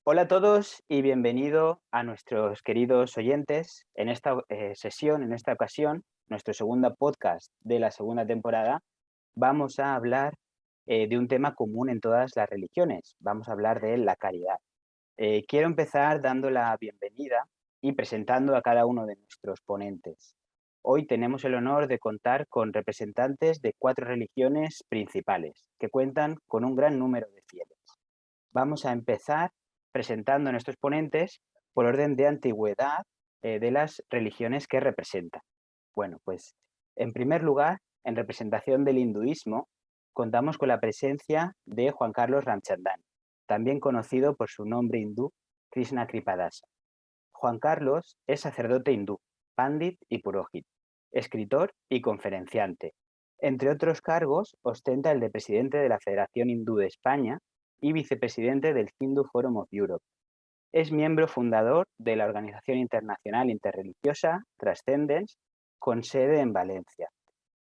Hola a todos y bienvenido a nuestros queridos oyentes. En esta sesión, en esta ocasión, nuestro segundo podcast de la segunda temporada, vamos a hablar de un tema común en todas las religiones. Vamos a hablar de la caridad. Quiero empezar dando la bienvenida y presentando a cada uno de nuestros ponentes. Hoy tenemos el honor de contar con representantes de 4 religiones principales que cuentan con un gran número de fieles. Vamos a empezar presentando a nuestros ponentes por orden de antigüedad de las religiones que representan. Bueno, pues en primer lugar, en representación del hinduismo, contamos con la presencia de Juan Carlos Ramchandani, también conocido por su nombre hindú, Krishna Kripadasa. Juan Carlos es sacerdote hindú, pandit y purohit, escritor y conferenciante. Entre otros cargos, ostenta el de presidente de la Federación Hindú de España y vicepresidente del Hindu Forum of Europe. Es miembro fundador de la organización internacional interreligiosa Transcendence, con sede en Valencia.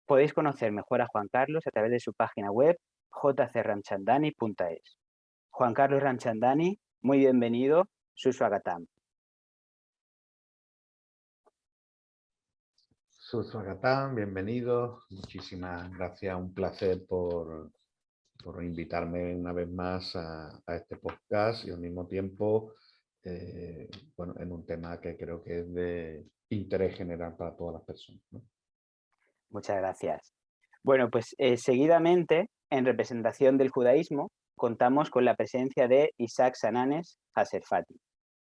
Podéis conocer mejor a Juan Carlos a través de su página web jcramchandani.es. Juan Carlos Ramchandani, muy bienvenido, Suswagatam. Suswagatam, bienvenido. Muchísimas gracias, un placer por invitarme una vez más a este podcast y al mismo tiempo, en un tema que creo que es de interés general para todas las personas, ¿no? Muchas gracias. Bueno, pues seguidamente, en representación del judaísmo, contamos con la presencia de Isaac Sananes Haserfati,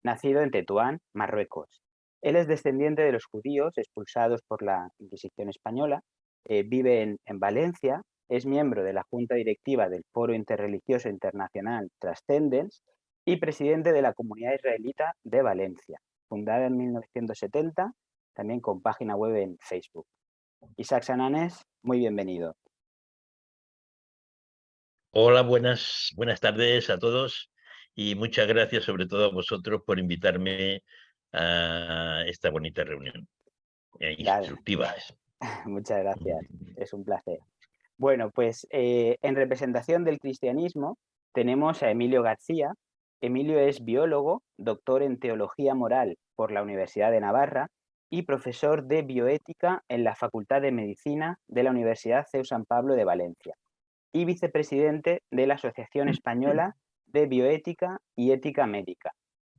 nacido en Tetuán, Marruecos. Él es descendiente de los judíos expulsados por la Inquisición española, vive en Valencia, es miembro de la Junta Directiva del Foro Interreligioso Internacional Transcendence y presidente de la Comunidad Israelita de Valencia, fundada en 1970, también con página web en Facebook. Isaac Sananes, muy bienvenido. Hola, buenas tardes a todos y muchas gracias sobre todo a vosotros por invitarme a esta bonita reunión instructiva. Muchas gracias, es un placer. Bueno, pues en representación del cristianismo tenemos a Emilio García. Emilio es biólogo, doctor en teología moral por la Universidad de Navarra y profesor de bioética en la Facultad de Medicina de la Universidad CEU San Pablo de Valencia y vicepresidente de la Asociación Española de Bioética y Ética Médica.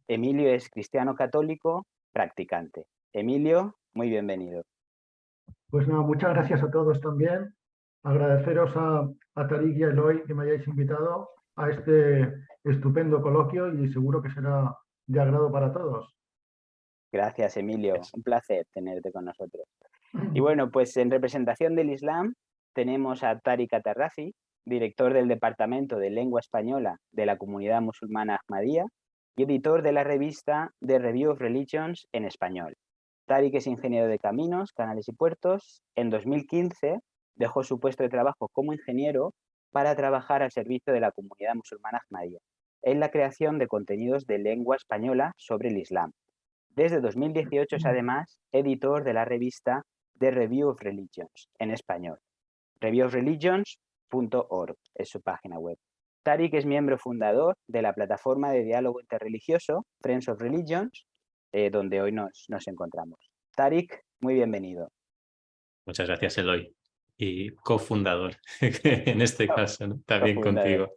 Emilio es cristiano católico practicante. Emilio, muy bienvenido. Pues nada, muchas gracias a todos también. Agradeceros a Tarik y a Eloy que me hayáis invitado a este estupendo coloquio y seguro que será de agrado para todos. Gracias, Emilio. Un placer tenerte con nosotros. Y bueno, pues en representación del Islam tenemos a Tariq Atarrafi, director del Departamento de Lengua Española de la Comunidad Musulmana Ahmadía y editor de la revista The Review of Religions en español. Tariq es ingeniero de caminos, canales y puertos. En 2015 dejó su puesto de trabajo como ingeniero para trabajar al servicio de la Comunidad Musulmana Ahmadía en la creación de contenidos de lengua española sobre el Islam. Desde 2018 es además editor de la revista The Review of Religions en español. reviewofreligions.org es su página web. Tariq es miembro fundador de la plataforma de diálogo interreligioso Friends of Religions, donde hoy nos encontramos. Tariq, muy bienvenido. Muchas gracias, Eloy. Y cofundador, en este caso, ¿no? También Cofundador. contigo.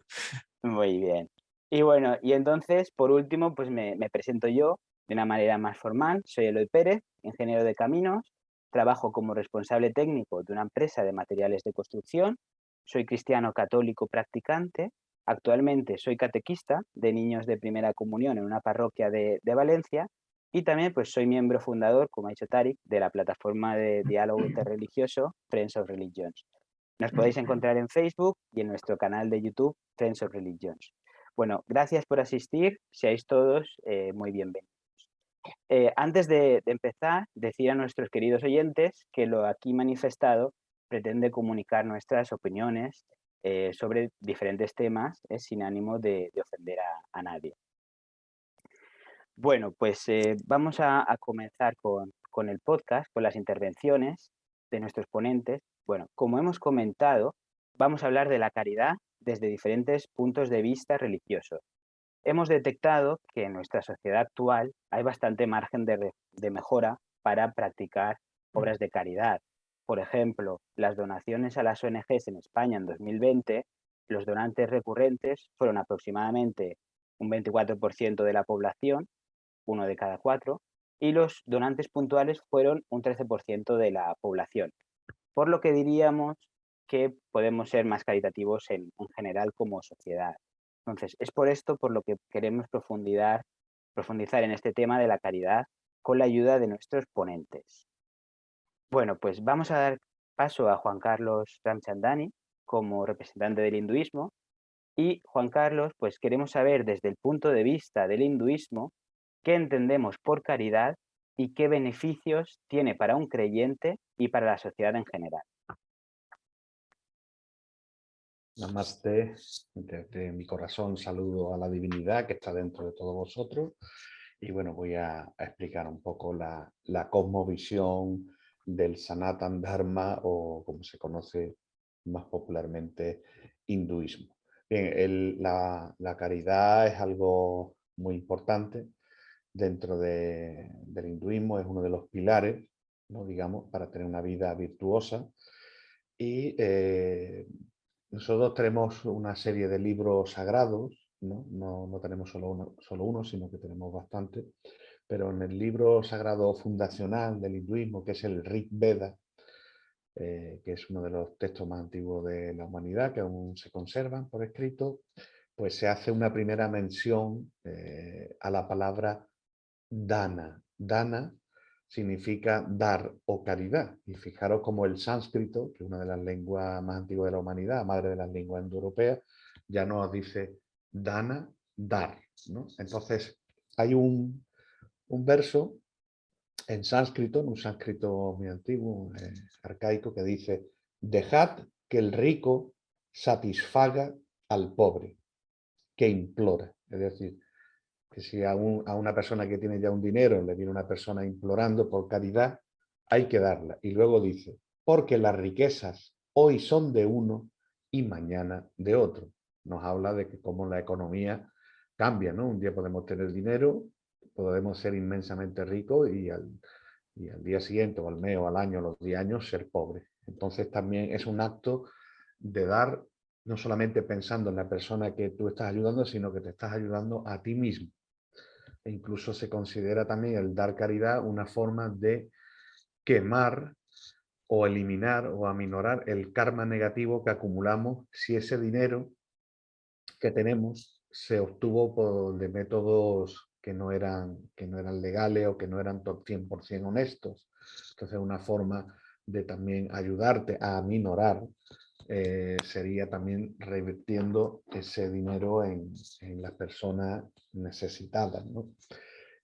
Muy bien. Y bueno, y entonces, por último, pues me presento yo de una manera más formal. Soy Eloy Pérez, ingeniero de caminos, trabajo como responsable técnico de una empresa de materiales de construcción, soy cristiano católico practicante, actualmente soy catequista de niños de primera comunión en una parroquia de Valencia y también pues soy miembro fundador, como ha dicho Tariq, de la plataforma de diálogo interreligioso Friends of Religions. Nos podéis encontrar en Facebook y en nuestro canal de YouTube, Friends of Religions. Bueno, gracias por asistir, seáis todos muy bienvenidos. Antes de empezar, decir a nuestros queridos oyentes que lo aquí manifestado pretende comunicar nuestras opiniones sobre diferentes temas sin ánimo de ofender a nadie. Bueno, pues vamos a comenzar con el podcast, con las intervenciones de nuestros ponentes. Bueno, como hemos comentado, vamos a hablar de la caridad desde diferentes puntos de vista religiosos. hemos detectado que en nuestra sociedad actual hay bastante margen de mejora para practicar obras de caridad. Por ejemplo, las donaciones a las ONGs en España en 2020, los donantes recurrentes fueron aproximadamente un 24% de la población, 1 de cada 4, y los donantes puntuales fueron un 13% de la población. Por lo que diríamos que podemos ser más caritativos en general como sociedad. Entonces, es por esto por lo que queremos profundizar en este tema de la caridad con la ayuda de nuestros ponentes. Bueno, pues vamos a dar paso a Juan Carlos Ramchandani como representante del hinduismo. Y Juan Carlos, pues queremos saber desde el punto de vista del hinduismo qué entendemos por caridad y qué beneficios tiene para un creyente y para la sociedad en general. Namaste, desde mi corazón saludo a la divinidad que está dentro de todos vosotros y bueno, voy a explicar un poco la cosmovisión del Sanatan Dharma o como se conoce más popularmente hinduismo. Bien, la caridad es algo muy importante dentro del hinduismo, es uno de los pilares, ¿no? Digamos, para tener una vida virtuosa y nosotros tenemos una serie de libros sagrados, ¿no? No tenemos solo uno, sino que tenemos bastante. Pero en el libro sagrado fundacional del hinduismo, que es el Rig Veda, que es uno de los textos más antiguos de la humanidad, que aún se conservan por escrito, pues se hace una primera mención a la palabra dana. Dana significa dar o caridad. Y fijaros como el sánscrito, que es una de las lenguas más antiguas de la humanidad, madre de las lenguas indoeuropeas, ya nos dice dana, dar, ¿no? Entonces, hay un verso en sánscrito, en un sánscrito muy antiguo, arcaico, que dice: dejad que el rico satisfaga al pobre, que implora. Es decir, que si a una persona que tiene ya un dinero le viene una persona implorando por caridad, hay que darla. Y luego dice, porque las riquezas hoy son de uno y mañana de otro. Nos habla de que cómo la economía cambia, ¿no? Un día podemos tener dinero, podemos ser inmensamente ricos y al día siguiente, o al mes, o al año, a los 10 años, ser pobres. Entonces también es un acto de dar, no solamente pensando en la persona que tú estás ayudando, sino que te estás ayudando a ti mismo. E incluso se considera también el dar caridad una forma de quemar o eliminar o aminorar el karma negativo que acumulamos si ese dinero que tenemos se obtuvo de métodos que no eran legales o que no eran 100% honestos. Entonces una forma de también ayudarte a aminorar sería también revirtiendo ese dinero en las personas necesitadas, ¿no?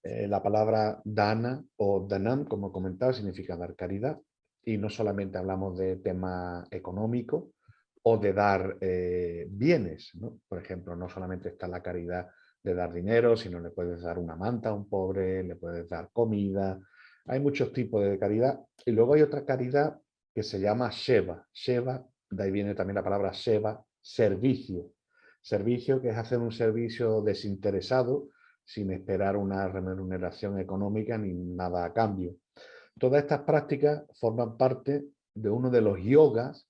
La palabra dana o danam, como comentaba, significa dar caridad, y no solamente hablamos de tema económico o de dar bienes, ¿no? Por ejemplo, no solamente está la caridad de dar dinero, sino le puedes dar una manta a un pobre, le puedes dar comida. Hay muchos tipos de caridad, y luego hay otra caridad que se llama seva. Seva, de ahí viene también la palabra seva, servicio. Servicio, que es hacer un servicio desinteresado, sin esperar una remuneración económica ni nada a cambio. Todas estas prácticas forman parte de uno de los yogas.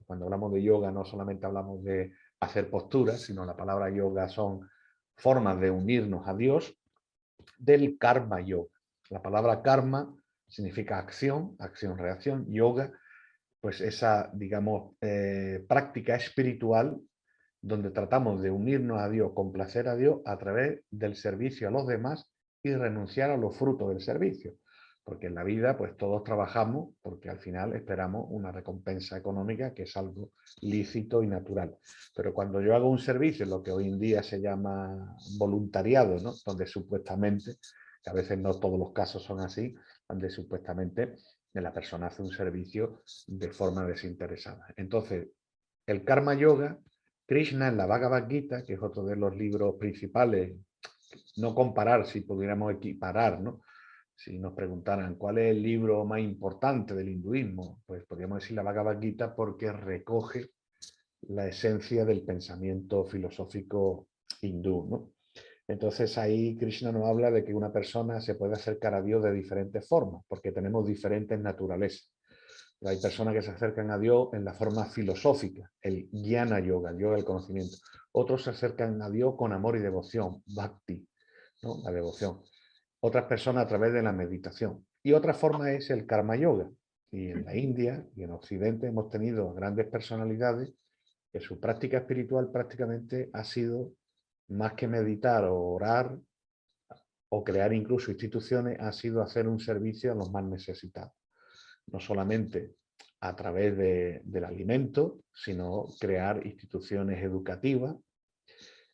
Cuando hablamos de yoga no solamente hablamos de hacer posturas, sino la palabra yoga son formas de unirnos a Dios, del karma yoga. La palabra karma significa acción, acción-reacción. Yoga, pues esa, digamos, práctica espiritual donde tratamos de unirnos a Dios, complacer a Dios a través del servicio a los demás y renunciar a los frutos del servicio. Porque en la vida pues todos trabajamos porque al final esperamos una recompensa económica, que es algo lícito y natural. Pero cuando yo hago un servicio, lo que hoy en día se llama voluntariado, ¿no? Donde supuestamente, que a veces no todos los casos son así, donde supuestamente la persona hace un servicio de forma desinteresada. Entonces, el karma yoga, Krishna en la Bhagavad Gita, que es otro de los libros principales, no comparar, si pudiéramos equiparar, ¿no? Si nos preguntaran cuál es el libro más importante del hinduismo, pues podríamos decir la Bhagavad Gita, porque recoge la esencia del pensamiento filosófico hindú, ¿no? Entonces ahí Krishna nos habla de que una persona se puede acercar a Dios de diferentes formas, porque tenemos diferentes naturalezas. Hay personas que se acercan a Dios en la forma filosófica, el jnana yoga, el yoga del conocimiento. Otros se acercan a Dios con amor y devoción, bhakti, ¿no? La devoción. Otras personas a través de la meditación. Y otra forma es el karma yoga. Y en la India y en Occidente hemos tenido grandes personalidades que su práctica espiritual prácticamente ha sido, más que meditar o orar o crear incluso instituciones, ha sido hacer un servicio a los más necesitados. No solamente a través del alimento, sino crear instituciones educativas,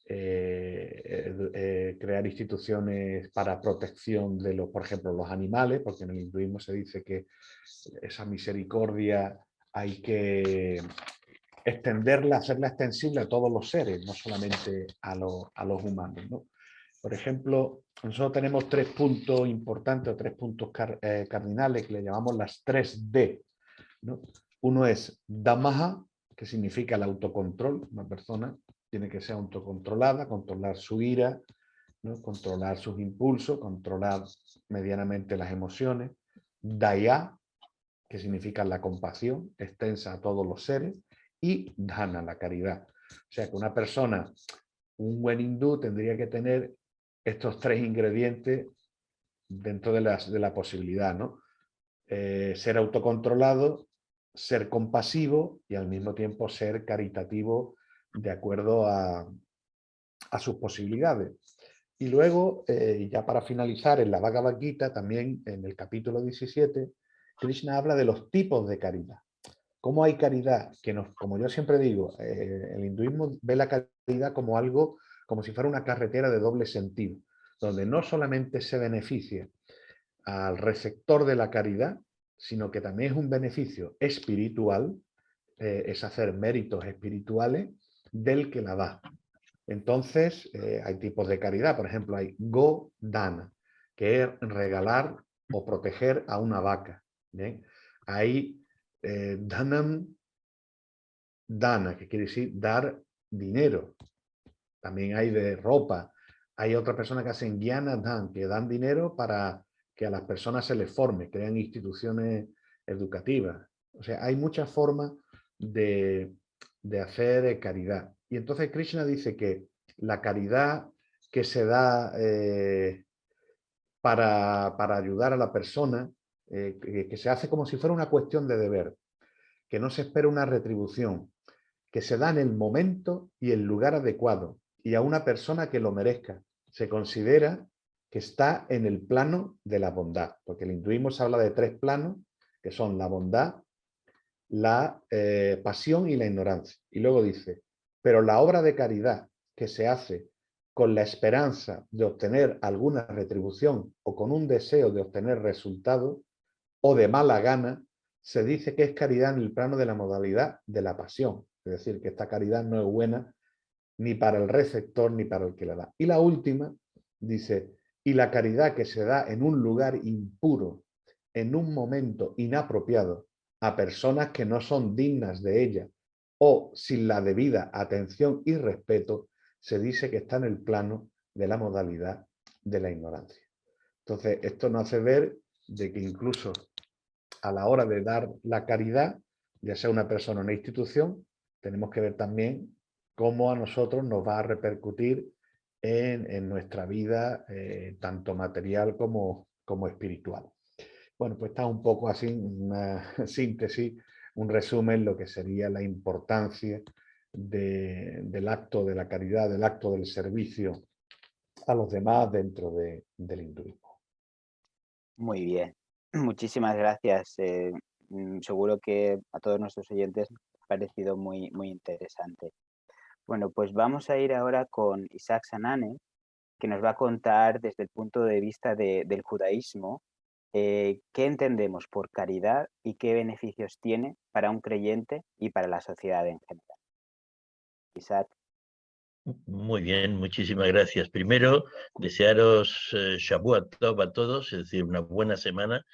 crear instituciones para protección de los, por ejemplo, los animales, porque en el hinduismo se dice que esa misericordia hay que extenderla, hacerla extensible a todos los seres, no solamente a los humanos, ¿no? Por ejemplo, nosotros tenemos 3 puntos importantes o 3 puntos cardinales que le llamamos las 3D, ¿no? Uno es Dhammaha, que significa el autocontrol. Una persona tiene que ser autocontrolada, controlar su ira, ¿no? Controlar sus impulsos, controlar medianamente las emociones. Daya, que significa la compasión extensa a todos los seres. Y Dana, la caridad. O sea que una persona, un buen hindú, tendría que tener estos 3 ingredientes dentro de la posibilidad, ¿no? Ser autocontrolado, ser compasivo y al mismo tiempo ser caritativo de acuerdo a sus posibilidades. Y luego, ya para finalizar, en la Bhagavad Gita, también en el capítulo 17, Krishna habla de los tipos de caridad. ¿Cómo hay caridad? Que como yo siempre digo, el hinduismo ve la caridad como algo, como si fuera una carretera de doble sentido, donde no solamente se beneficia al receptor de la caridad, sino que también es un beneficio espiritual, es hacer méritos espirituales del que la da. Entonces, hay tipos de caridad, por ejemplo, hay Godana, que es regalar o proteger a una vaca. ¿Bien? Hay Dhanam Dana, que quiere decir dar dinero. También hay de ropa. Hay otras personas que hacen Gyana Dan, que dan dinero para que a las personas se les forme, crean instituciones educativas. O sea, hay muchas formas de hacer caridad. Y entonces Krishna dice que la caridad que se da para ayudar a la persona, que se hace como si fuera una cuestión de deber, que no se espera una retribución, que se da en el momento y el lugar adecuado y a una persona que lo merezca. Se considera que está en el plano de la bondad, porque el hinduismo se habla de 3 planos, que son la bondad, la pasión y la ignorancia. Y luego dice, pero la obra de caridad que se hace con la esperanza de obtener alguna retribución o con un deseo de obtener resultados o de mala gana, se dice que es caridad en el plano de la modalidad de la pasión. Es decir, que esta caridad no es buena ni para el receptor ni para el que la da. Y la última dice, y la caridad que se da en un lugar impuro, en un momento inapropiado, a personas que no son dignas de ella o sin la debida atención y respeto, se dice que está en el plano de la modalidad de la ignorancia. Entonces, esto nos hace ver de que incluso a la hora de dar la caridad, ya sea una persona o una institución, tenemos que ver también cómo a nosotros nos va a repercutir en nuestra vida, tanto material como espiritual. Bueno, pues está un poco así, una síntesis, un resumen, lo que sería la importancia del acto de la caridad, del acto del servicio a los demás dentro del hinduismo. Muy bien, muchísimas gracias. Seguro que a todos nuestros oyentes ha parecido muy, muy interesante. Bueno, pues vamos a ir ahora con Isaac Sanane, que nos va a contar desde el punto de vista del judaísmo qué entendemos por caridad y qué beneficios tiene para un creyente y para la sociedad en general. Isaac. Muy bien, muchísimas gracias. Primero, desearos Shavuot Tov a todos, es decir, una buena semana,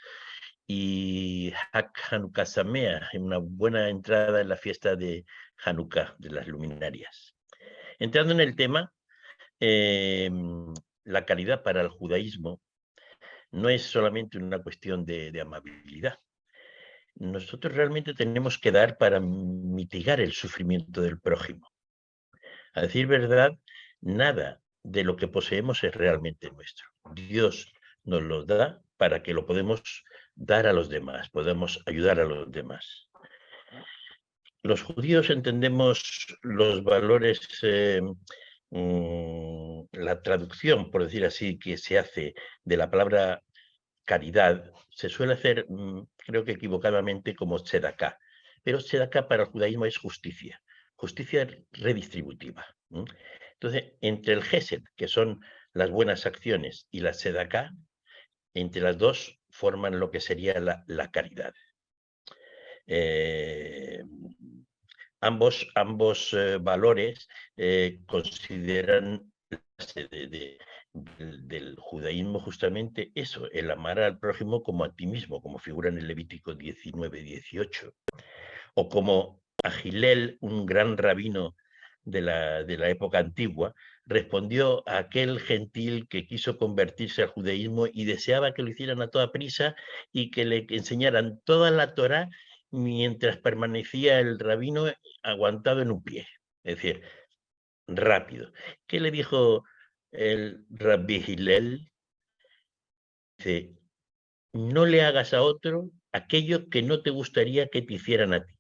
y Hak Hanukkah Sameach, una buena entrada en la fiesta de Hanukkah, de las luminarias. Entrando en el tema, la caridad para el judaísmo no es solamente una cuestión de amabilidad. Nosotros realmente tenemos que dar para mitigar el sufrimiento del prójimo. A decir verdad, nada de lo que poseemos es realmente nuestro. Dios nos lo da para que lo podemos dar a los demás, podemos ayudar a los demás. Los judíos entendemos los valores, la traducción, por decir así, que se hace de la palabra caridad, se suele hacer, creo que equivocadamente, como tzedaká. Pero tzedaká para el judaísmo es justicia, justicia redistributiva. Entonces, entre el gesed, que son las buenas acciones, y la tzedaká, entre las dos forman lo que sería la caridad. Ambos valores consideran del judaísmo justamente eso, el amar al prójimo como a ti mismo, como figura en el Levítico 19-18, o como Agilel, un gran rabino de la época antigua, respondió a aquel gentil que quiso convertirse al judaísmo y deseaba que lo hicieran a toda prisa y que le enseñaran toda la Torá mientras permanecía el rabino aguantado en un pie, es decir, rápido. ¿Qué le dijo el Rabbi Hillel? Dice, no le hagas a otro aquello que no te gustaría que te hicieran a ti.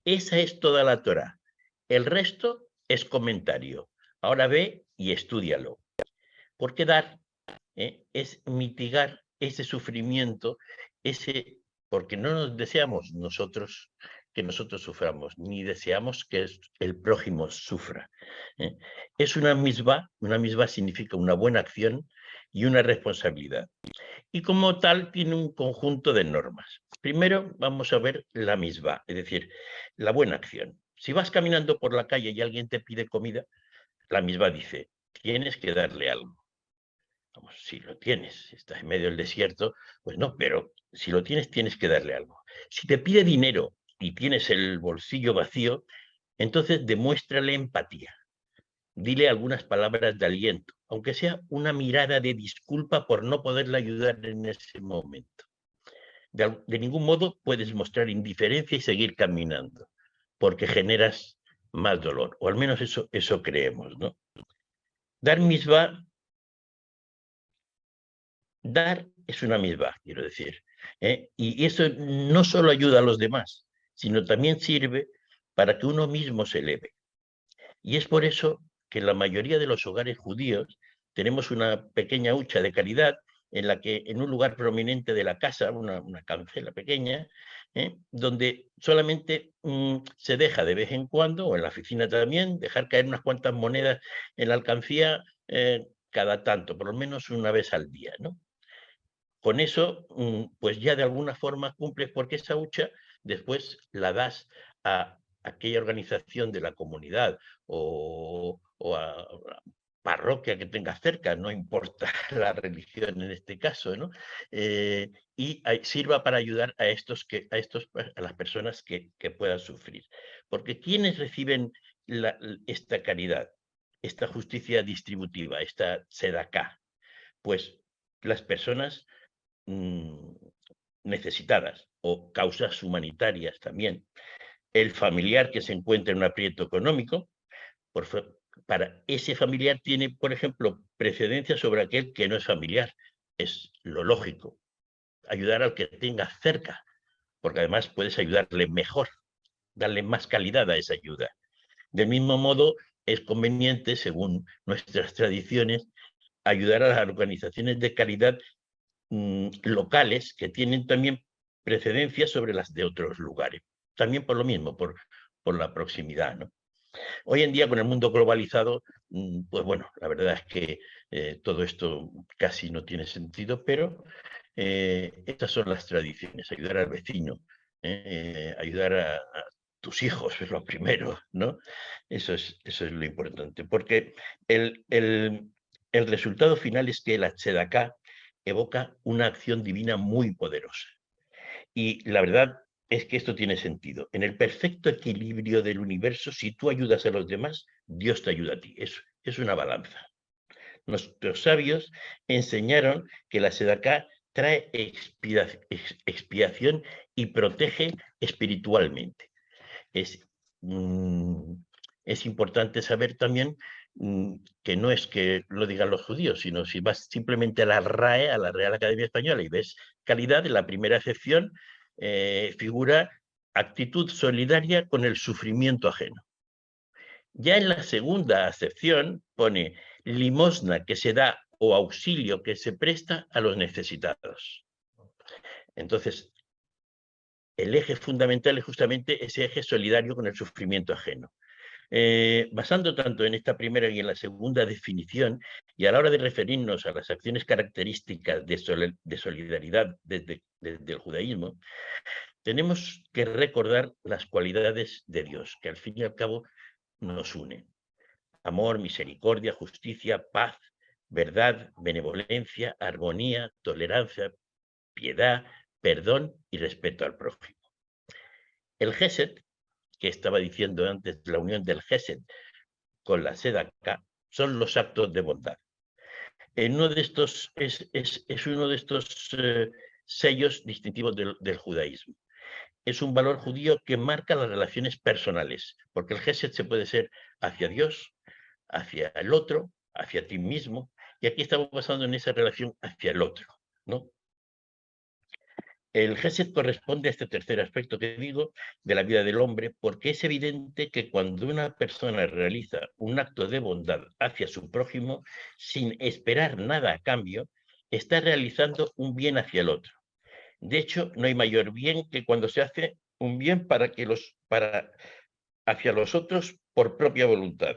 Esa es toda la Torá. El resto es comentario. Ahora ve y estúdialo. Porque dar es mitigar ese sufrimiento, porque no nos deseamos nosotros que nosotros suframos, ni deseamos que el prójimo sufra. Es una misbah significa una buena acción y una responsabilidad. Y como tal tiene un conjunto de normas. Primero vamos a ver la misbah, es decir, la buena acción. Si vas caminando por la calle y alguien te pide comida, la misbah dice, tienes que darle algo. Vamos, si lo tienes, si estás en medio del desierto, pues no, pero si lo tienes, tienes que darle algo. Si te pide dinero y tienes el bolsillo vacío, entonces demuéstrale empatía. Dile algunas palabras de aliento, aunque sea una mirada de disculpa por no poderle ayudar en ese momento. De ningún modo puedes mostrar indiferencia y seguir caminando, porque generas más dolor, o al menos eso creemos, ¿no? Dar es una misbah, quiero decir. Y eso no solo ayuda a los demás, sino también sirve para que uno mismo se eleve. Y es por eso que en la mayoría de los hogares judíos tenemos una pequeña hucha de caridad en la que en un lugar prominente de la casa, una cancela pequeña, donde solamente se deja de vez en cuando, o en la oficina también, dejar caer unas cuantas monedas en la alcancía cada tanto, por lo menos una vez al día, ¿no? Con eso, pues ya de alguna forma cumples, porque esa hucha después la das a aquella organización de la comunidad o a la parroquia que tengas cerca, no importa la religión en este caso, ¿no? Y sirva para ayudar a las personas que puedan sufrir. Porque ¿quiénes reciben esta caridad, esta justicia distributiva, esta tzedakah? Pues las personas necesitadas o causas humanitarias también. El familiar que se encuentra en un aprieto económico, para ese familiar tiene, por ejemplo, precedencia sobre aquel que no es familiar. Es lo lógico. Ayudar al que tengas cerca, porque además puedes ayudarle mejor, darle más calidad a esa ayuda. Del mismo modo, es conveniente, según nuestras tradiciones, ayudar a las organizaciones de caridad locales que tienen también precedencia sobre las de otros lugares. También por lo mismo, por la proximidad, ¿no? Hoy en día, con el mundo globalizado, pues bueno, la verdad es que todo esto casi no tiene sentido, pero estas son las tradiciones: ayudar al vecino, ayudar a tus hijos es lo primero, ¿no? Eso es lo importante, porque el resultado final es que la tzedaká evoca una acción divina muy poderosa. Y la verdad es que esto tiene sentido. En el perfecto equilibrio del universo, si tú ayudas a los demás, Dios te ayuda a ti. Es una balanza. Nuestros sabios enseñaron que la sedaká trae expiación y protege espiritualmente. Es importante saber también que no es que lo digan los judíos, sino si vas simplemente a la RAE, a la Real Academia Española, y ves calidad, en la primera acepción figura actitud solidaria con el sufrimiento ajeno. Ya en la segunda acepción pone limosna que se da o auxilio que se presta a los necesitados. Entonces, el eje fundamental es justamente ese eje solidario con el sufrimiento ajeno. Basando tanto en esta primera y en la segunda definición, y a la hora de referirnos a las acciones características de solidaridad desde el judaísmo, tenemos que recordar las cualidades de Dios, que al fin y al cabo nos unen. Amor, misericordia, justicia, paz, verdad, benevolencia, armonía, tolerancia, piedad, perdón y respeto al prójimo. El Gesed, que estaba diciendo antes, la unión del Gesed con la Sedaká, son los actos de bondad. Uno de estos es uno de estos sellos distintivos del judaísmo. Es un valor judío que marca las relaciones personales, porque el Gesed se puede ser hacia Dios, hacia el otro, hacia ti mismo, y aquí estamos basando en esa relación hacia el otro, ¿no? El Gesed corresponde a este tercer aspecto que digo de la vida del hombre, porque es evidente que cuando una persona realiza un acto de bondad hacia su prójimo, sin esperar nada a cambio, está realizando un bien hacia el otro. De hecho, no hay mayor bien que cuando se hace un bien hacia los otros por propia voluntad.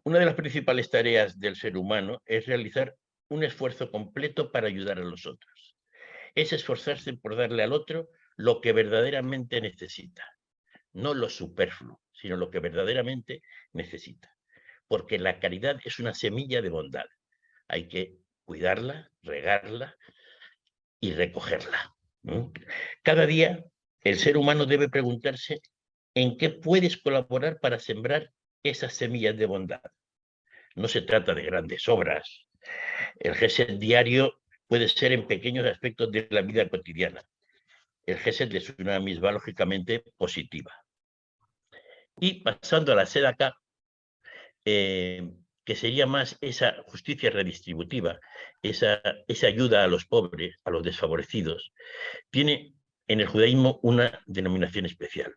Una de las principales tareas del ser humano es realizar un esfuerzo completo para ayudar a los otros. Es esforzarse por darle al otro lo que verdaderamente necesita, no lo superfluo, sino lo que verdaderamente necesita. Porque la caridad es una semilla de bondad. Hay que cuidarla, regarla y recogerla. Cada día el ser humano debe preguntarse en qué puedes colaborar para sembrar esas semillas de bondad. No se trata de grandes obras. El Gesed diario puede ser en pequeños aspectos de la vida cotidiana. El Gesed es una misma lógicamente positiva. Y pasando a la Sedaká, que sería más esa justicia redistributiva, esa ayuda a los pobres, a los desfavorecidos, tiene en el judaísmo una denominación especial.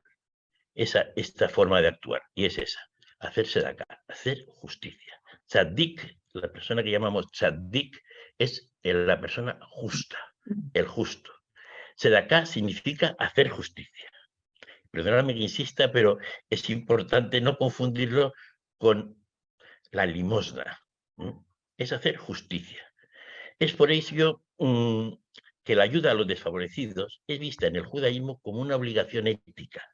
Esta forma de actuar, y es esa, hacer Sedaká, hacer justicia. Tzaddik, la persona que llamamos tzaddik, es la persona justa, el justo. Sedaká significa hacer justicia. Perdóname que insista, pero es importante no confundirlo con la limosna. Es hacer justicia. Es por ello que la ayuda a los desfavorecidos es vista en el judaísmo como una obligación ética.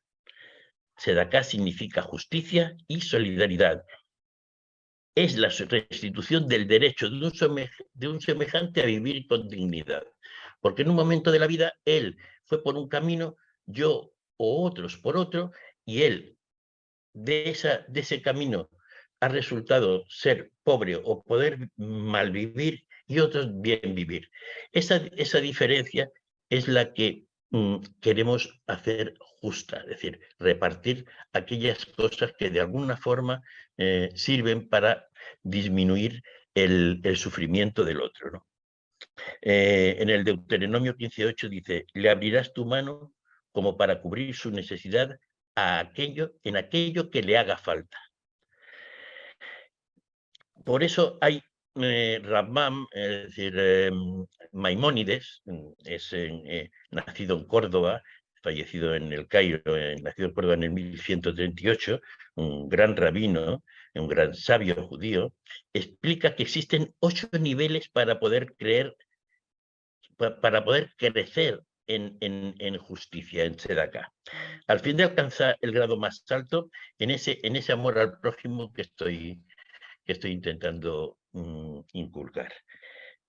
Sedaká significa justicia y solidaridad. Es la restitución del derecho de un semejante a vivir con dignidad. Porque en un momento de la vida él fue por un camino, yo o otros por otro, y él de ese camino ha resultado ser pobre o poder mal vivir y otros bien vivir. Esa diferencia es la que queremos hacer justa, es decir, repartir aquellas cosas que de alguna forma sirven para disminuir el sufrimiento del otro, ¿no? En el Deuteronomio 15:8 dice, le abrirás tu mano como para cubrir su necesidad en aquello que le haga falta. Por eso hay Rambam, es decir, Maimónides, nacido en Córdoba, fallecido en el Cairo, nacido en Córdoba en el 1138, un gran rabino, un gran sabio judío, explica que existen 8 niveles para poder crecer en justicia, en Sedaká. Al fin de alcanzar el grado más alto, en ese amor al prójimo que estoy intentando inculcar.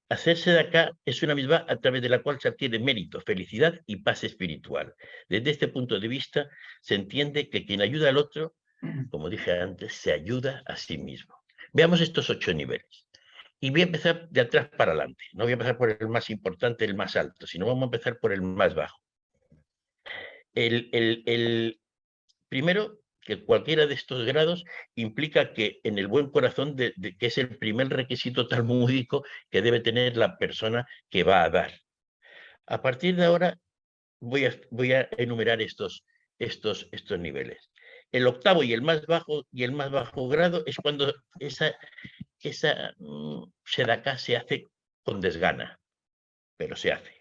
Hacer Sedaká es una misma a través de la cual se adquiere mérito, felicidad y paz espiritual. Desde este punto de vista, se entiende que quien ayuda al otro, como dije antes, se ayuda a sí mismo. Veamos estos 8 niveles. Y voy a empezar de atrás para adelante. No voy a empezar por el más importante, el más alto, sino vamos a empezar por el más bajo. El primero, que cualquiera de estos grados implica que en el buen corazón, que es el primer requisito talmúdico que debe tener la persona que va a dar. A partir de ahora voy a enumerar estos niveles. El octavo y el más bajo grado es cuando esa sedaká se hace con desgana, pero se hace.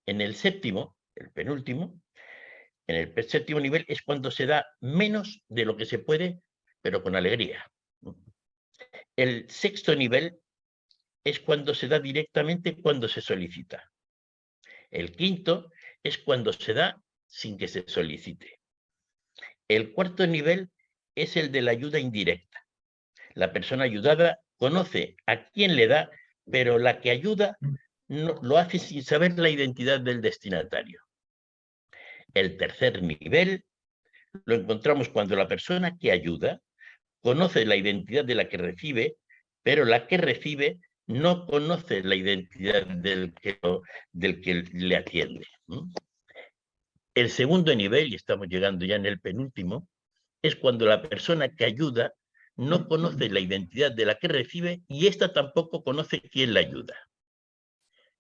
En el séptimo, el penúltimo, en el séptimo nivel es cuando se da menos de lo que se puede, pero con alegría. El sexto nivel es cuando se da directamente cuando se solicita. El quinto es cuando se da sin que se solicite. El cuarto nivel es el de la ayuda indirecta. La persona ayudada conoce a quién le da, pero la que ayuda no, lo hace sin saber la identidad del destinatario. El tercer nivel lo encontramos cuando la persona que ayuda conoce la identidad de la que recibe, pero la que recibe no conoce la identidad del que le atiende. El segundo nivel, y estamos llegando ya en el penúltimo, es cuando la persona que ayuda no conoce la identidad de la que recibe y ésta tampoco conoce quién la ayuda.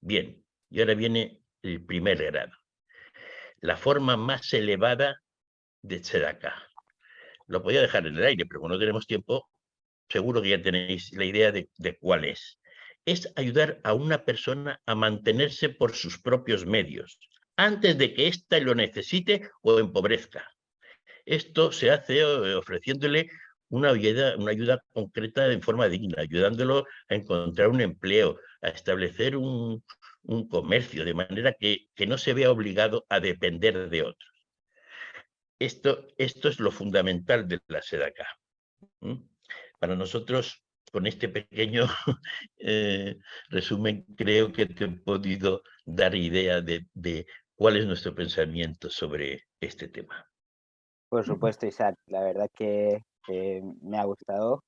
Bien, y ahora viene el primer grado. La forma más elevada de Tzedaká. Lo podía dejar en el aire, pero como no tenemos tiempo, seguro que ya tenéis la idea de cuál es. Es ayudar a una persona a mantenerse por sus propios medios, antes de que ésta lo necesite o empobrezca. Esto se hace ofreciéndole una ayuda concreta en forma digna, ayudándolo a encontrar un empleo, a establecer un comercio, de manera que no se vea obligado a depender de otros. Esto es lo fundamental de la Tzedaká. Para nosotros, con este pequeño resumen, creo que te he podido dar idea de cuál es nuestro pensamiento sobre este tema. Por supuesto, Isaac, la verdad que me ha gustado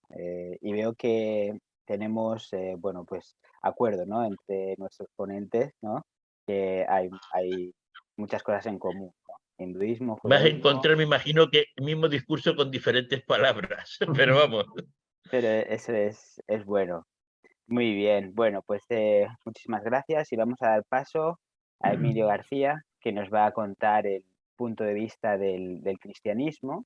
y veo que tenemos, bueno, pues acuerdo, ¿no? Entre nuestros ponentes, ¿no? Que hay muchas cosas en común, ¿no? Hinduismo, Vas a judaísmo. encontrar, me imagino, que el mismo discurso con diferentes palabras, pero vamos. Pero eso es bueno. Muy bien. Bueno, pues muchísimas gracias y vamos a dar paso a Emilio García, que nos va a contar el punto de vista del cristianismo,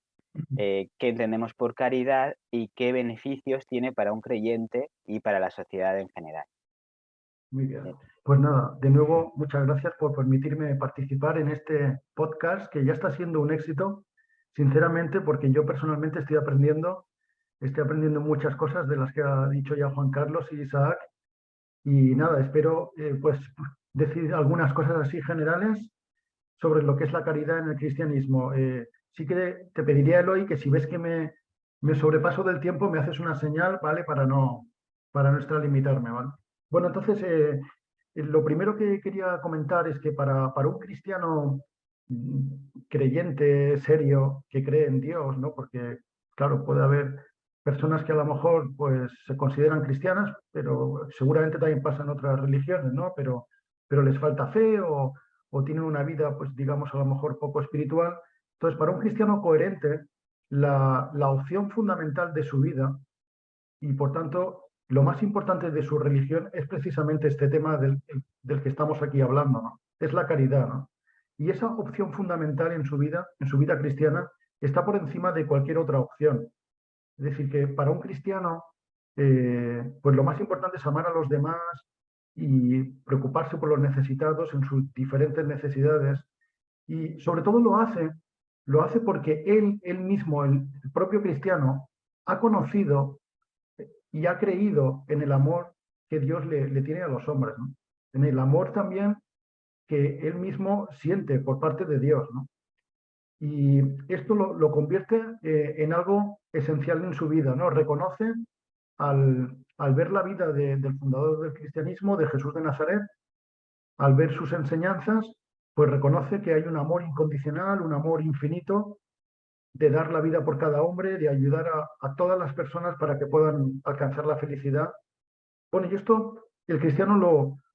qué entendemos por caridad y qué beneficios tiene para un creyente y para la sociedad en general. Muy bien. Pues nada, de nuevo, muchas gracias por permitirme participar en este podcast que ya está siendo un éxito, sinceramente, porque yo personalmente estoy aprendiendo muchas cosas de las que ha dicho ya Juan Carlos y Isaac. Y nada, espero pues decir algunas cosas así generales sobre lo que es la caridad en el cristianismo. Sí que te pediría, Eloy, que si ves que me sobrepaso del tiempo, me haces una señal, ¿vale? Para no extralimitarme, ¿vale? Bueno, entonces, lo primero que quería comentar es que para un cristiano creyente, serio, que cree en Dios, ¿no? Porque, claro, puede haber personas que a lo mejor pues, se consideran cristianas, pero seguramente también pasan otras religiones, ¿no? Pero les falta fe o tienen una vida, pues digamos, a lo mejor poco espiritual. Entonces, para un cristiano coherente, la opción fundamental de su vida y, por tanto, lo más importante de su religión es precisamente este tema del que estamos aquí hablando, ¿no? Es la caridad, ¿no? Y esa opción fundamental en su vida cristiana, está por encima de cualquier otra opción. Es decir, que para un cristiano, pues lo más importante es amar a los demás y preocuparse por los necesitados en sus diferentes necesidades. Y sobre todo lo hace porque él mismo, el propio cristiano, ha conocido y ha creído en el amor que Dios le tiene a los hombres, ¿no? En el amor también que él mismo siente por parte de Dios, ¿no? Y esto lo convierte en algo esencial en su vida, ¿no? Reconoce al ver la vida del fundador del cristianismo, de Jesús de Nazaret, al ver sus enseñanzas, pues reconoce que hay un amor incondicional, un amor infinito, de dar la vida por cada hombre, de ayudar a todas las personas para que puedan alcanzar la felicidad. Bueno, y esto el cristiano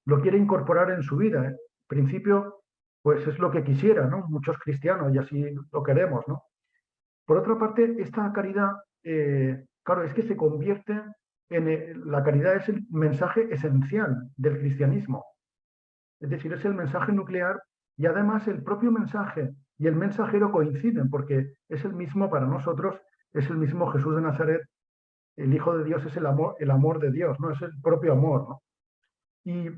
lo quiere incorporar en su vida, ¿eh? En principio, pues es lo que quisiera, ¿no? Muchos cristianos, y así lo queremos, ¿no? Por otra parte, esta caridad, claro, es que se convierte la caridad es el mensaje esencial del cristianismo. Es decir, es el mensaje nuclear y además el propio mensaje y el mensajero coinciden porque es el mismo para nosotros, es el mismo Jesús de Nazaret, el Hijo de Dios es el amor de Dios, ¿no? Es el propio amor, ¿no? Y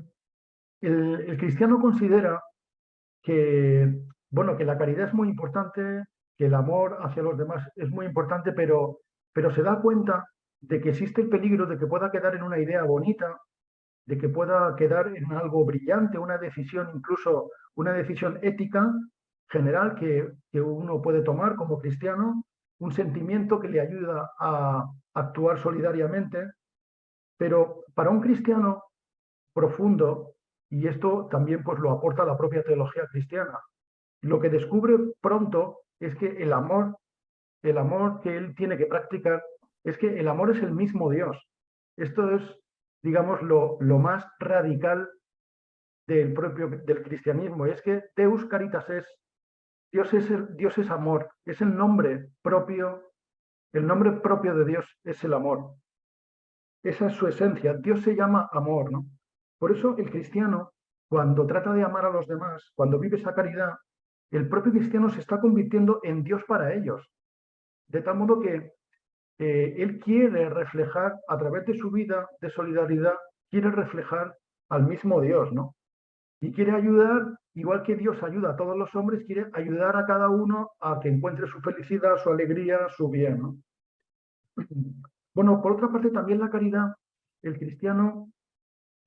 el cristiano considera que, bueno, que la caridad es muy importante, que el amor hacia los demás es muy importante, pero se da cuenta de que existe el peligro de que pueda quedar en una idea bonita, de que pueda quedar en algo brillante, una decisión, incluso una decisión ética general que uno puede tomar como cristiano, un sentimiento que le ayuda a actuar solidariamente, pero para un cristiano profundo, y esto también pues lo aporta la propia teología cristiana, lo que descubre pronto es que el amor que él tiene que practicar, es que el amor es el mismo Dios. Esto es, digamos, lo más radical del cristianismo, es que Deus Caritas es, Dios es amor, es el nombre propio de Dios es el amor. Esa es su esencia, Dios se llama amor, ¿no? Por eso el cristiano, cuando trata de amar a los demás, cuando vive esa caridad, el propio cristiano se está convirtiendo en Dios para ellos. De tal modo que él quiere reflejar, a través de su vida de solidaridad, quiere reflejar al mismo Dios, ¿no? Y quiere ayudar, igual que Dios ayuda a todos los hombres, quiere ayudar a cada uno a que encuentre su felicidad, su alegría, su bien, ¿no? Bueno, por otra parte, también la caridad, el cristiano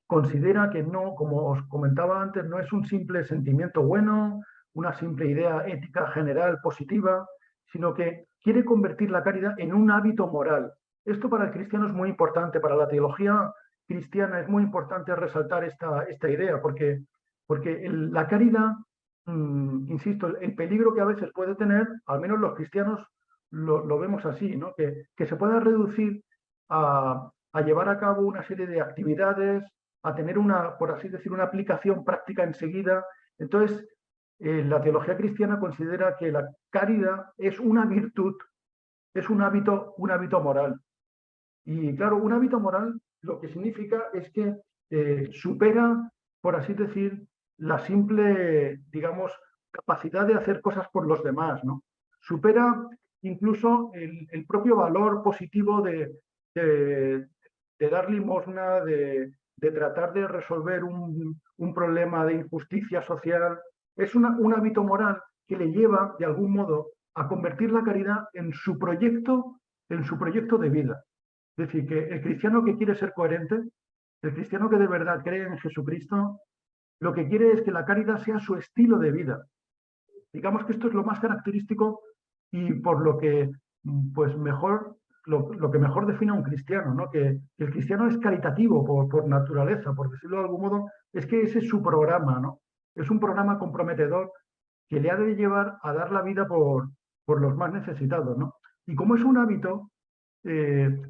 considera que no, como os comentaba antes, no es un simple sentimiento bueno, una simple idea ética general positiva, sino que quiere convertir la caridad en un hábito moral. Esto para el cristiano es muy importante, para la teología cristiana es muy importante resaltar esta idea, porque la caridad, insisto, el peligro que a veces puede tener, al menos los cristianos lo vemos así, ¿no? Que se pueda reducir a llevar a cabo una serie de actividades, a tener una, por así decir, una aplicación práctica enseguida. Entonces, la teología cristiana considera que la caridad es una virtud, es un hábito moral. Y claro, un hábito moral lo que significa es que supera, por así decir, la simple, digamos, capacidad de hacer cosas por los demás, ¿no? Supera incluso el propio valor positivo de dar limosna, de tratar de resolver un problema de injusticia social. Es un hábito moral que le lleva, de algún modo, a convertir la caridad en su proyecto de vida. Es decir, que el cristiano que quiere ser coherente, el cristiano que de verdad cree en Jesucristo, lo que quiere es que la caridad sea su estilo de vida. Digamos que esto es lo más característico y por lo que pues mejor, lo que mejor define a un cristiano, ¿no? Que el cristiano es caritativo por naturaleza, por decirlo de algún modo, es que ese es su programa, ¿no? Es un programa comprometedor que le ha de llevar a dar la vida por los más necesitados, ¿no? Y como es un hábito,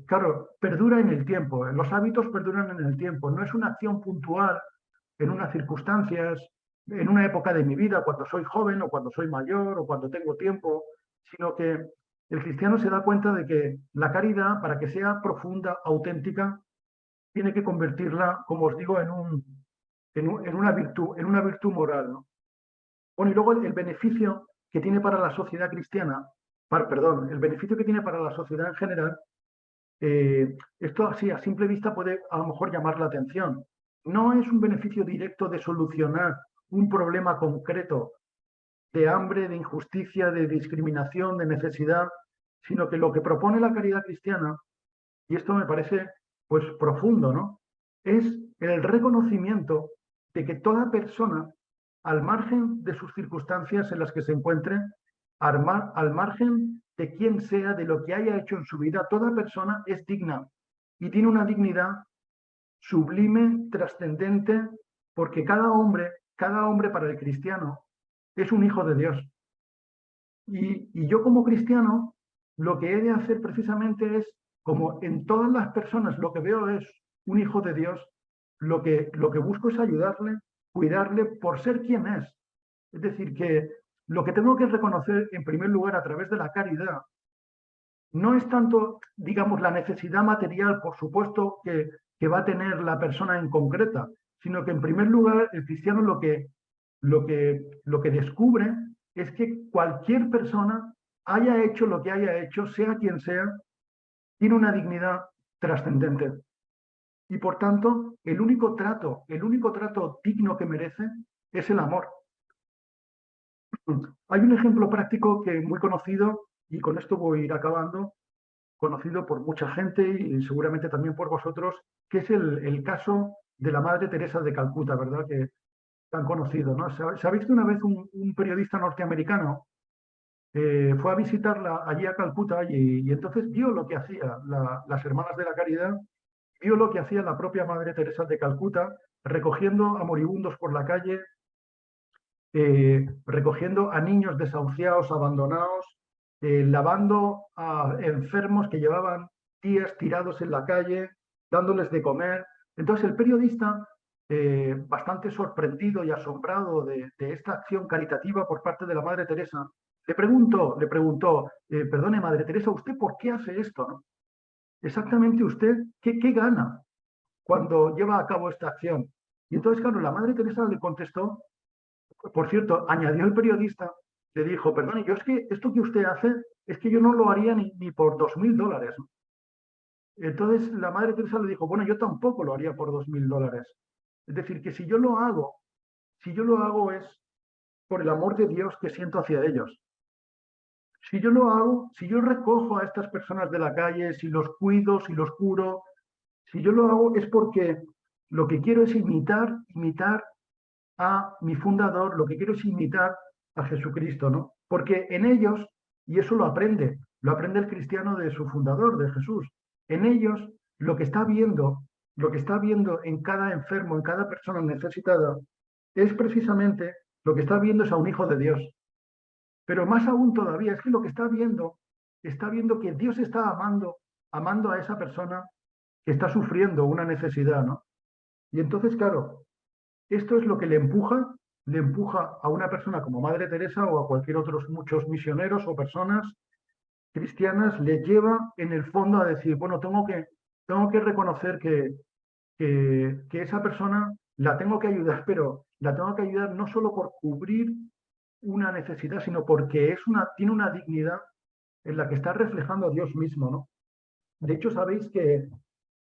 claro, perdura en el tiempo, los hábitos perduran en el tiempo, no es una acción puntual en unas circunstancias, en una época de mi vida, cuando soy joven o cuando soy mayor o cuando tengo tiempo, sino que el cristiano se da cuenta de que la caridad, para que sea profunda, auténtica, tiene que convertirla, como os digo, en una virtud moral, ¿no? Bueno, y luego el beneficio que tiene para la sociedad cristiana, el beneficio que tiene para la sociedad en general, esto así a simple vista puede a lo mejor llamar la atención. No es un beneficio directo de solucionar un problema concreto de hambre, de injusticia, de discriminación, de necesidad, sino que lo que propone la caridad cristiana, y esto me parece pues profundo, ¿no? Es el reconocimiento de que toda persona, al margen de sus circunstancias en las que se encuentre, al margen de quién sea, de lo que haya hecho en su vida, toda persona es digna y tiene una dignidad sublime, trascendente, porque cada hombre para el cristiano es un hijo de Dios. Y yo como cristiano, lo que he de hacer precisamente es, como en todas las personas lo que veo es un hijo de Dios, lo que busco es ayudarle, cuidarle por ser quien es. Es decir, que lo que tengo que reconocer en primer lugar a través de la caridad no es tanto, digamos, la necesidad material, por supuesto, que va a tener la persona en concreta, sino que en primer lugar el cristiano lo que descubre es que cualquier persona haya hecho lo que haya hecho, sea quien sea, tiene una dignidad trascendente. Y por tanto, el único trato digno que merece es el amor. Hay un ejemplo práctico que muy conocido, y con esto voy a ir acabando, conocido por mucha gente y seguramente también por vosotros, que es el caso de la Madre Teresa de Calcuta, ¿verdad? Que tan conocido, ¿no? ¿Sabéis que una vez un periodista norteamericano fue a visitarla allí a Calcuta y entonces vio lo que hacía las Hermanas de la Caridad, vio lo que hacía la propia Madre Teresa de Calcuta, recogiendo a moribundos por la calle, recogiendo a niños desahuciados, abandonados, lavando a enfermos que llevaban días tirados en la calle, dándoles de comer. Entonces el periodista, bastante sorprendido y asombrado de esta acción caritativa por parte de la Madre Teresa, le preguntó, perdone Madre Teresa, ¿usted por qué hace esto? ¿No? Exactamente usted, ¿qué gana cuando lleva a cabo esta acción? Y entonces, claro, la Madre Teresa le contestó. Por cierto, añadió el periodista, le dijo, perdone, yo es que esto que usted hace, es que yo no lo haría ni por $2000. Entonces la Madre Teresa le dijo, bueno, yo tampoco lo haría por $2000. Es decir, que si yo lo hago es por el amor de Dios que siento hacia ellos. Si yo lo hago, si yo recojo a estas personas de la calle, si los cuido, si los curo, si yo lo hago es porque lo que quiero es imitar a mi fundador, lo que quiero es imitar a Jesucristo, ¿no? Porque en ellos, y eso lo aprende el cristiano de su fundador, de Jesús, en ellos lo que está viendo en cada enfermo, en cada persona necesitada, es precisamente lo que está viendo es a un hijo de Dios. Pero más aún todavía, es que lo que está viendo que Dios está amando a esa persona que está sufriendo una necesidad, ¿no? Y entonces, claro, esto es lo que le empuja a una persona como Madre Teresa o a cualquier otros muchos misioneros o personas cristianas, le lleva en el fondo a decir, bueno, tengo que reconocer que esa persona la tengo que ayudar, pero la tengo que ayudar no solo por cubrir una necesidad, sino porque tiene una dignidad en la que está reflejando a Dios mismo, ¿no? De hecho, sabéis que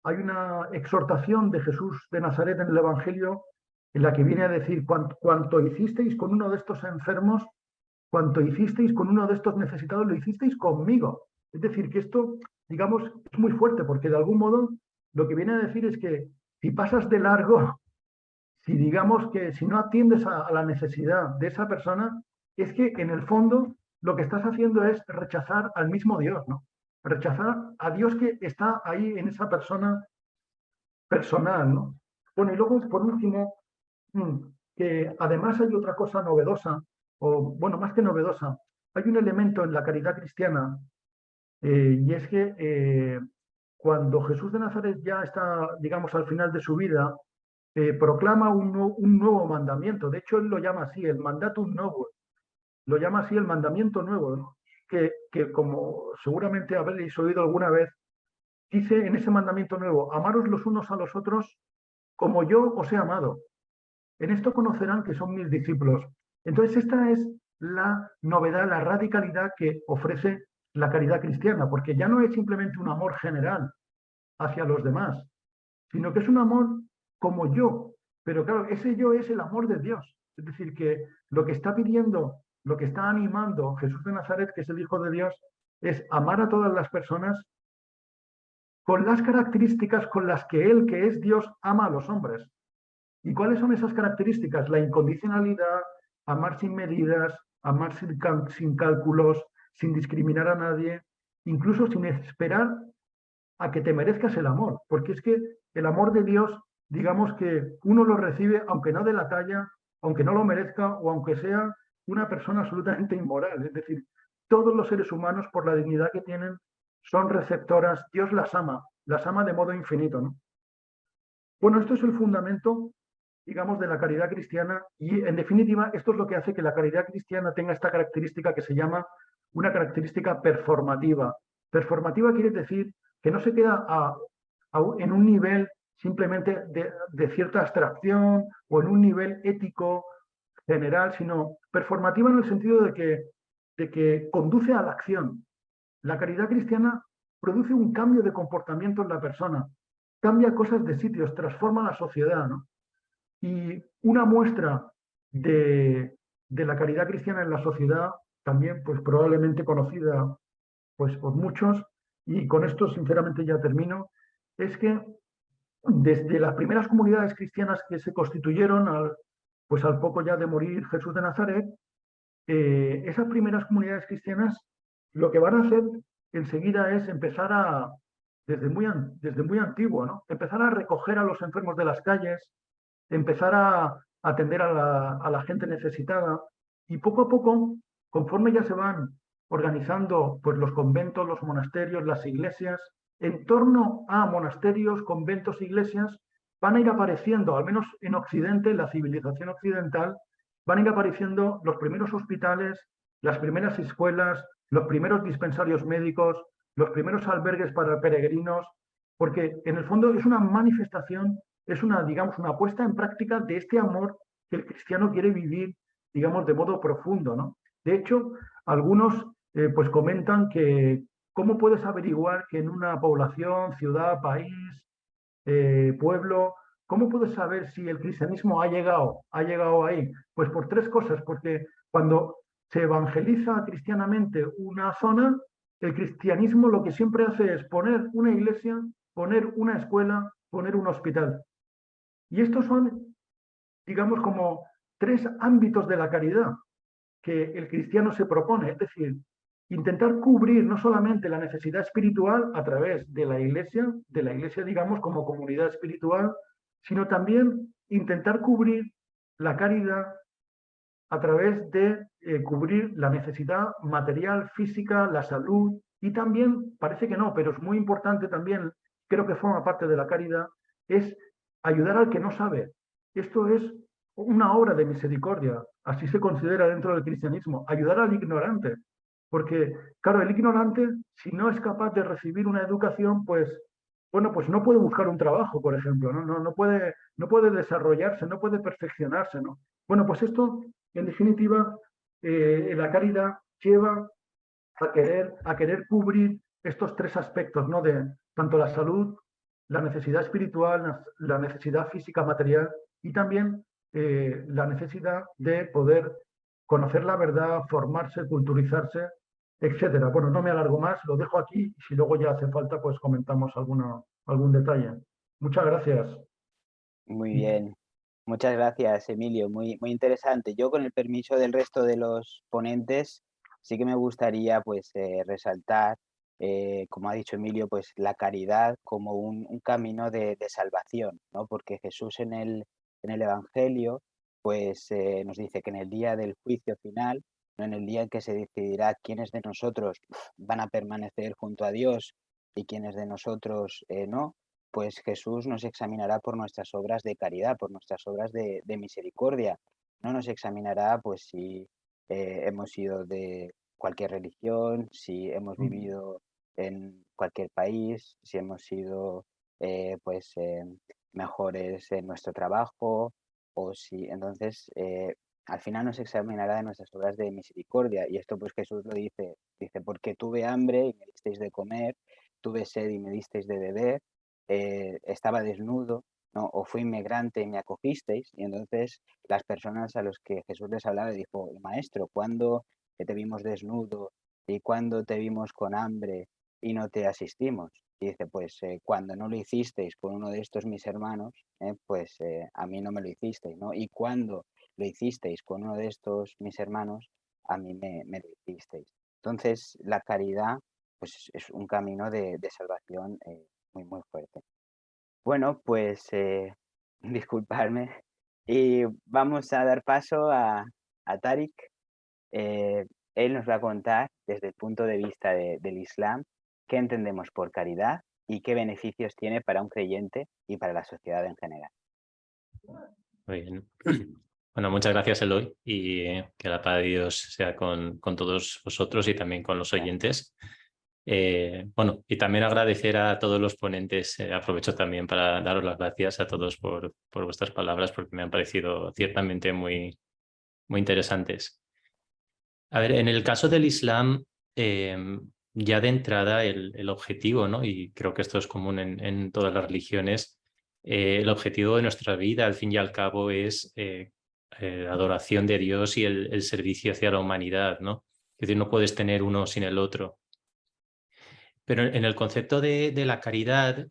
hay una exhortación de Jesús de Nazaret en el Evangelio en la que viene a decir, cuanto hicisteis con uno de estos enfermos, cuanto hicisteis con uno de estos necesitados, lo hicisteis conmigo. Es decir, que esto, digamos, es muy fuerte, porque de algún modo lo que viene a decir es que si pasas de largo, si digamos que si no atiendes a la necesidad de esa persona, es que en el fondo lo que estás haciendo es rechazar al mismo Dios, ¿no? Rechazar a Dios que está ahí en esa persona personal, ¿no? Bueno, y luego, por último, que además hay otra cosa novedosa, o bueno, más que novedosa, hay un elemento en la caridad cristiana, y es que cuando Jesús de Nazaret ya está, digamos, al final de su vida, proclama un nuevo mandamiento. De hecho, él lo llama así, el mandatum novus, lo llama así el mandamiento nuevo, ¿no? Que como seguramente habréis oído alguna vez, dice en ese mandamiento nuevo, amaros los unos a los otros como yo os he amado. En esto conocerán que son mis discípulos. Entonces, esta es la novedad, la radicalidad que ofrece la caridad cristiana, porque ya no es simplemente un amor general hacia los demás, sino que es un amor como yo. Pero claro, ese yo es el amor de Dios. Es decir, que lo que está pidiendo, lo que está animando Jesús de Nazaret, que es el Hijo de Dios, es amar a todas las personas con las características con las que Él, que es Dios, ama a los hombres. ¿Y cuáles son esas características? La incondicionalidad, amar sin medidas, amar sin cálculos, sin discriminar a nadie, incluso sin esperar a que te merezcas el amor, porque es que el amor de Dios, digamos que uno lo recibe aunque no de la talla, aunque no lo merezca o aunque sea una persona absolutamente inmoral. Es decir, todos los seres humanos, por la dignidad que tienen, son receptoras. Dios las ama de modo infinito, ¿no? Bueno, esto es el fundamento, digamos, de la caridad cristiana y, en definitiva, esto es lo que hace que la caridad cristiana tenga esta característica que se llama una característica performativa. Performativa quiere decir que no se queda en un nivel simplemente de cierta abstracción o en un nivel ético general, sino performativa en el sentido de que conduce a la acción. La caridad cristiana produce un cambio de comportamiento en la persona, cambia cosas de sitios, transforma la sociedad, ¿no? Y una muestra de la caridad cristiana en la sociedad, también pues probablemente conocida pues por muchos, y con esto sinceramente ya termino, es que desde las primeras comunidades cristianas que se constituyeron pues al poco ya de morir Jesús de Nazaret, esas primeras comunidades cristianas lo que van a hacer enseguida es empezar desde muy antiguo, ¿no? Empezar a recoger a los enfermos de las calles, empezar a atender a la gente necesitada y poco a poco, conforme ya se van organizando pues, los conventos, los monasterios, las iglesias, en torno a monasterios, conventos, iglesias, van a ir apareciendo, al menos en Occidente, en la civilización occidental, van a ir apareciendo los primeros hospitales, las primeras escuelas, los primeros dispensarios médicos, los primeros albergues para peregrinos, porque en el fondo es una manifestación, es una, digamos, una puesta en práctica de este amor que el cristiano quiere vivir, digamos, de modo profundo, ¿no? De hecho, algunos pues comentan que cómo puedes averiguar que en una población, ciudad, país, pueblo, ¿cómo puedes saber si el cristianismo ha llegado ahí? Pues por tres cosas, porque cuando se evangeliza cristianamente una zona, el cristianismo lo que siempre hace es poner una iglesia, poner una escuela, poner un hospital. Y estos son, digamos, como tres ámbitos de la caridad que el cristiano se propone, es decir, intentar cubrir no solamente la necesidad espiritual a través de la iglesia, digamos como comunidad espiritual, sino también intentar cubrir la caridad a través de cubrir la necesidad material, física, la salud y también, parece que no, pero es muy importante también, creo que forma parte de la caridad, es ayudar al que no sabe. Esto es una obra de misericordia, así se considera dentro del cristianismo, ayudar al ignorante. Porque, claro, el ignorante, si no es capaz de recibir una educación, pues, bueno, pues no puede buscar un trabajo, por ejemplo, no puede desarrollarse, no puede perfeccionarse, ¿no? Bueno, pues esto, en definitiva, la caridad lleva a querer cubrir estos tres aspectos, ¿no? De tanto la salud, la necesidad espiritual, la necesidad física, material y también la necesidad de poder conocer la verdad, formarse, culturizarse, etcétera. Bueno, no me alargo más, lo dejo aquí y si luego ya hace falta, pues comentamos algún detalle. Muchas gracias. Muy bien. Muchas gracias, Emilio. Muy interesante. Yo, con el permiso del resto de los ponentes, sí que me gustaría pues resaltar, como ha dicho Emilio, pues la caridad como un camino de salvación, ¿no? Porque Jesús en el Evangelio pues nos dice que en el día del juicio final, ¿no? En el día en que se decidirá quiénes de nosotros van a permanecer junto a Dios y quiénes de nosotros no, pues Jesús nos examinará por nuestras obras de caridad, por nuestras obras de misericordia. No nos examinará pues si hemos sido de cualquier religión, si hemos vivido en cualquier país, si hemos sido pues mejores en nuestro trabajo o si entonces al final nos examinará de nuestras obras de misericordia. Y esto pues Jesús lo dice, porque tuve hambre y me disteis de comer, tuve sed y me disteis de beber, estaba desnudo, ¿no? O fui inmigrante y me acogisteis. Y entonces las personas a los que Jesús les hablaba dijo, maestro, ¿cuándo te vimos desnudo y cuándo te vimos con hambre y no te asistimos? Y dice, pues cuando no lo hicisteis con uno de estos mis hermanos, pues a mí no me lo hicisteis, ¿no? Y cuando lo hicisteis con uno de estos mis hermanos, a mí me lo hicisteis. Entonces la caridad pues es un camino de salvación muy fuerte. Bueno, pues disculparme y vamos a dar paso a Tarik. él nos va a contar desde el punto de vista del Islam qué entendemos por caridad y qué beneficios tiene para un creyente y para la sociedad en general. Muy bien. Bueno, muchas gracias, Eloy, y que la paz de Dios sea con todos vosotros y también con los oyentes. Bueno, y también agradecer a todos los ponentes. Aprovecho también para daros las gracias a todos por vuestras palabras, porque me han parecido ciertamente muy, muy interesantes. A ver, en el caso del Islam, ya de entrada el objetivo, ¿no? Y creo que esto es común en todas las religiones, el objetivo de nuestra vida, al fin y al cabo, es adoración de Dios y el servicio hacia la humanidad, ¿no? Es decir, no puedes tener uno sin el otro. Pero en el concepto de la caridad,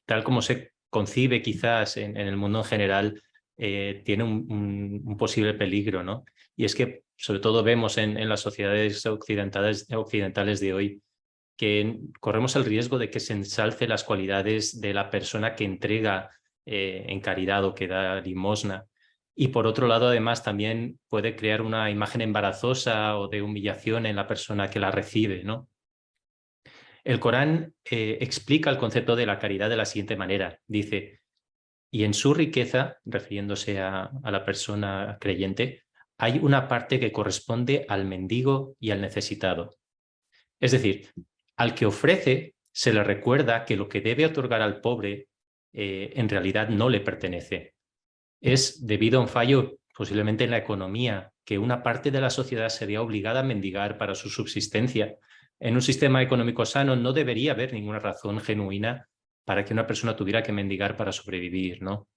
tal como se concibe quizás en el mundo en general, tiene un posible peligro, ¿no? Y es que sobre todo vemos en las sociedades occidentales de hoy que corremos el riesgo de que se ensalce las cualidades de la persona que entrega en caridad o que da limosna. Y por otro lado, además, también puede crear una imagen embarazosa o de humillación en la persona que la recibe, ¿no? El Corán explica el concepto de la caridad de la siguiente manera. Dice, y en su riqueza, refiriéndose a la persona creyente, hay una parte que corresponde al mendigo y al necesitado. Es decir, al que ofrece se le recuerda que lo que debe otorgar al pobre en realidad no le pertenece. Es debido a un fallo posiblemente en la economía, que una parte de la sociedad se vea obligada a mendigar para su subsistencia. En un sistema económico sano no debería haber ninguna razón genuina para que una persona tuviera que mendigar para sobrevivir, ¿no?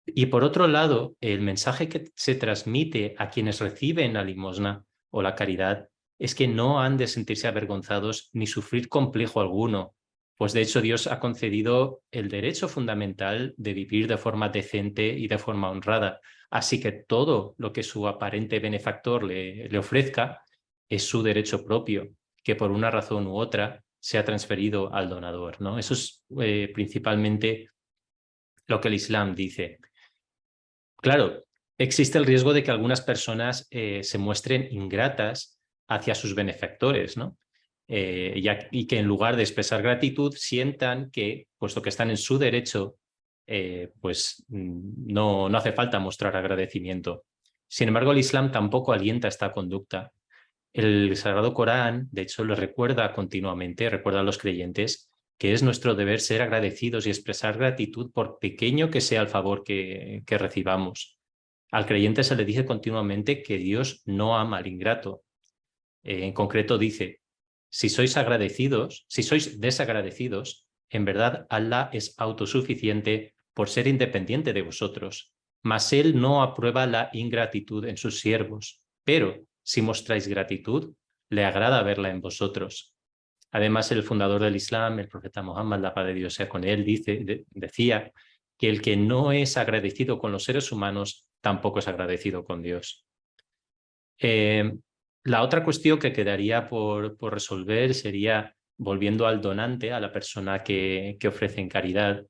Y por otro lado, el mensaje que se transmite a quienes reciben la limosna o la caridad es que no han de sentirse avergonzados ni sufrir complejo alguno, pues de hecho Dios ha concedido el derecho fundamental de vivir de forma decente y de forma honrada. Así que todo lo que su aparente benefactor le ofrezca es su derecho propio, que por una razón u otra se ha transferido al donador, ¿no? Eso es principalmente lo que el Islam dice. Claro, existe el riesgo de que algunas personas se muestren ingratas hacia sus benefactores, ¿no? Y que en lugar de expresar gratitud sientan que, puesto que están en su derecho, pues no hace falta mostrar agradecimiento. Sin embargo, el Islam tampoco alienta esta conducta. El Sagrado Corán, de hecho, les recuerda continuamente, recuerda a los creyentes, que es nuestro deber ser agradecidos y expresar gratitud por pequeño que sea el favor que recibamos. Al creyente se le dice continuamente que Dios no ama al ingrato. En concreto dice, si sois desagradecidos, en verdad Allah es autosuficiente por ser independiente de vosotros, mas Él no aprueba la ingratitud en sus siervos, pero si mostráis gratitud, le agrada verla en vosotros. Además, el fundador del Islam, el profeta Muhammad, la paz de Dios sea con él, decía que el que no es agradecido con los seres humanos tampoco es agradecido con Dios. La otra cuestión que quedaría por resolver sería, volviendo al donante, a la persona que ofrece en caridad,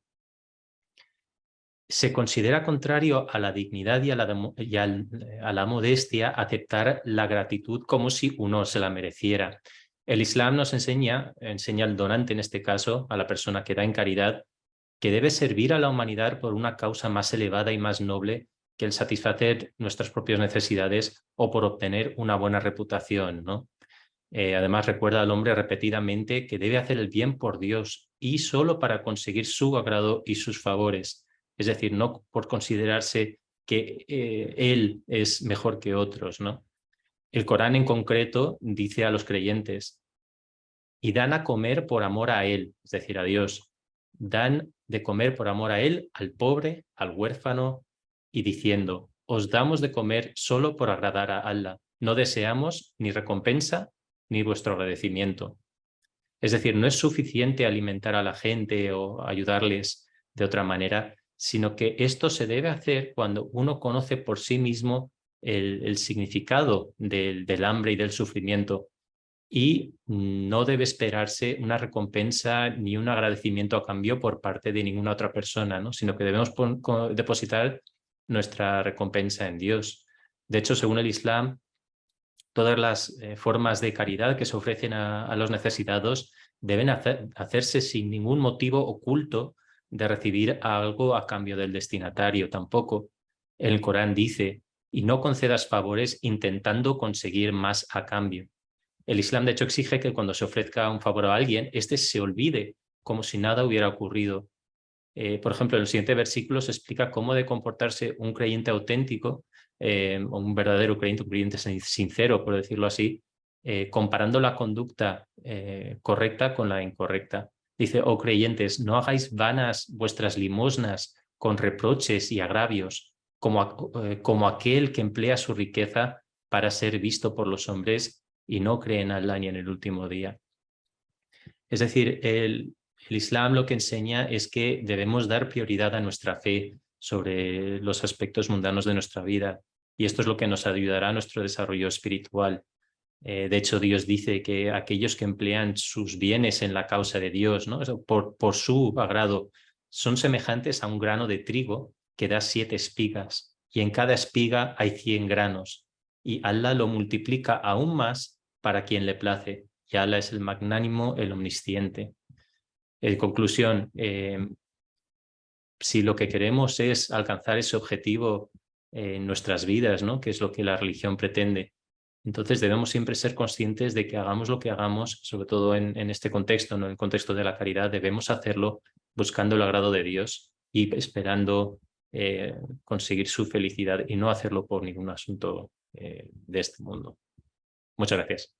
se considera contrario a la dignidad y a la modestia aceptar la gratitud como si uno se la mereciera. El Islam nos enseña al donante, en este caso, a la persona que da en caridad, que debe servir a la humanidad por una causa más elevada y más noble que el satisfacer nuestras propias necesidades o por obtener una buena reputación, ¿no? Además, recuerda al hombre repetidamente que debe hacer el bien por Dios y solo para conseguir su agrado y sus favores. Es decir, no por considerarse que él es mejor que otros, ¿no? El Corán en concreto dice a los creyentes, y dan a comer por amor a él, es decir, a Dios. Dan de comer por amor a él, al pobre, al huérfano, y diciendo, os damos de comer solo por agradar a Allah. No deseamos ni recompensa ni vuestro agradecimiento. Es decir, no es suficiente alimentar a la gente o ayudarles de otra manera, sino que esto se debe hacer cuando uno conoce por sí mismo el significado del hambre y del sufrimiento, y no debe esperarse una recompensa ni un agradecimiento a cambio por parte de ninguna otra persona, ¿no? Sino que debemos depositar nuestra recompensa en Dios. De hecho, según el Islam, todas las formas de caridad que se ofrecen a los necesitados deben hacerse sin ningún motivo oculto de recibir algo a cambio del destinatario. Tampoco el Corán dice, y no concedas favores intentando conseguir más a cambio. El Islam, de hecho, exige que cuando se ofrezca un favor a alguien, éste se olvide como si nada hubiera ocurrido. Por ejemplo, en el siguiente versículo se explica cómo de comportarse un creyente auténtico, o un verdadero creyente, un creyente sincero, por decirlo así, comparando la conducta correcta con la incorrecta. Dice, oh creyentes, no hagáis vanas vuestras limosnas con reproches y agravios, como aquel que emplea su riqueza para ser visto por los hombres y no cree en Allah ni en el último día. Es decir, el Islam lo que enseña es que debemos dar prioridad a nuestra fe sobre los aspectos mundanos de nuestra vida, y esto es lo que nos ayudará a nuestro desarrollo espiritual. De hecho, Dios dice que aquellos que emplean sus bienes en la causa de Dios, ¿no? por su agrado, son semejantes a un grano de trigo que da 7 espigas, y en cada espiga hay 100 granos, y Allah lo multiplica aún más para quien le place, y Allah es el magnánimo, el omnisciente. En conclusión, si lo que queremos es alcanzar ese objetivo en nuestras vidas, ¿no? Que es lo que la religión pretende, entonces debemos siempre ser conscientes de que hagamos lo que hagamos, sobre todo en este contexto, ¿no? En el contexto de la caridad, debemos hacerlo buscando el agrado de Dios y esperando conseguir su felicidad, y no hacerlo por ningún asunto de este mundo. Muchas gracias.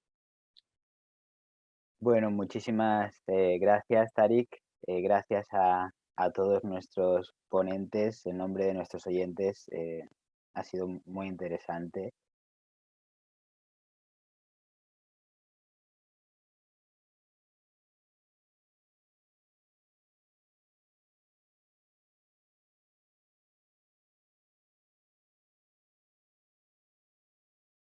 Bueno, muchísimas gracias, Tarik. Gracias a todos nuestros ponentes. En nombre de nuestros oyentes, ha sido muy interesante